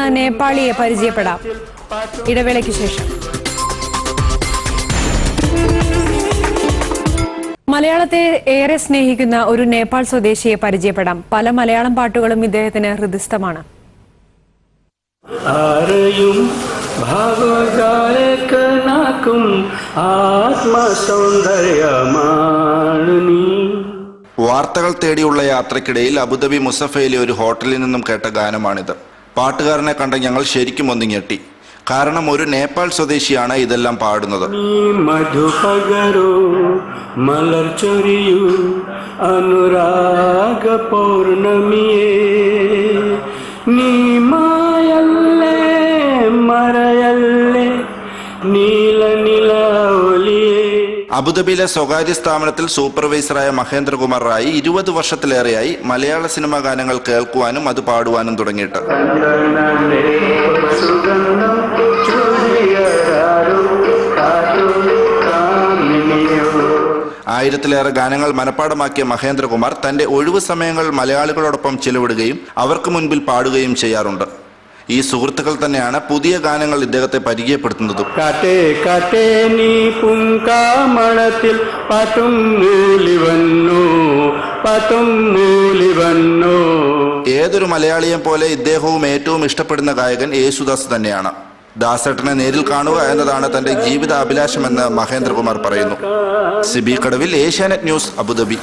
നേപ്പാളിയെ പരിചയപ്പെടാം. ഇടവേളയ്ക്ക് ശേഷം. മലയാളത്തെ ഏറെ സ്നേഹിക്കുന്ന ഒരു നേപ്പാൾ സ്വദേശിയെ പരിചയപ്പെടാം. പല മലയാളം പാട്ടുകളും ഇദ്ദേഹത്തിന് ഹൃദിസ്ഥമാണ്. വാർത്തകൾ തേടിയുള്ള യാത്രക്കിടയിൽ അബുദാബി മുസഫയിലെ ഒരു ഹോട്ടലിൽ നിന്നും കേട്ട ഗാനമാണിത്. പാട്ടുകാരനെ കണ്ട ഞങ്ങൾ ശരിക്കും ഒന്ന് ഞെട്ടി. കാരണം ഒരു നേപ്പാൾ സ്വദേശിയാണ് ഇതെല്ലാം പാടുന്നത്. അബുദാബിയിലെ സ്വകാര്യ സ്ഥാപനത്തിൽ സൂപ്പർവൈസറായ മഹേന്ദ്രകുമാർ റായി 20 വർഷത്തിലേറെയായി മലയാള സിനിമാ ഗാനങ്ങൾ കേൾക്കുവാനും അത് പാടുവാനും തുടങ്ങിയിട്ട്. ആയിരത്തിലേറെ ഗാനങ്ങൾ മനഃപ്പാടമാക്കിയ മഹേന്ദ്രകുമാർ തന്റെ ഒഴിവു സമയങ്ങൾ മലയാളികളോടൊപ്പം ചിലവിടുകയും അവർക്ക് മുൻപിൽ പാടുകയും ചെയ്യാറുണ്ട്. ഈ സുഹൃത്തുക്കൾ തന്നെയാണ് പുതിയ ഗാനങ്ങൾ ഇദ്ദേഹത്തെ പരിചയപ്പെടുത്തുന്നതും. ഏതൊരു മലയാളിയെ പോലെ ഇദ്ദേഹവും ഏറ്റവും ഇഷ്ടപ്പെടുന്ന ഗായകൻ യേശുദാസ് തന്നെയാണ്. ദാസേട്ടനെ നേരിൽ കാണുക എന്നതാണ് തന്റെ ജീവിത അഭിലാഷമെന്ന് മഹേന്ദ്രകുമാർ പറയുന്നു. സിബി കടവിൽ, ഏഷ്യാനെറ്റ് ന്യൂസ്, അബുദാബി.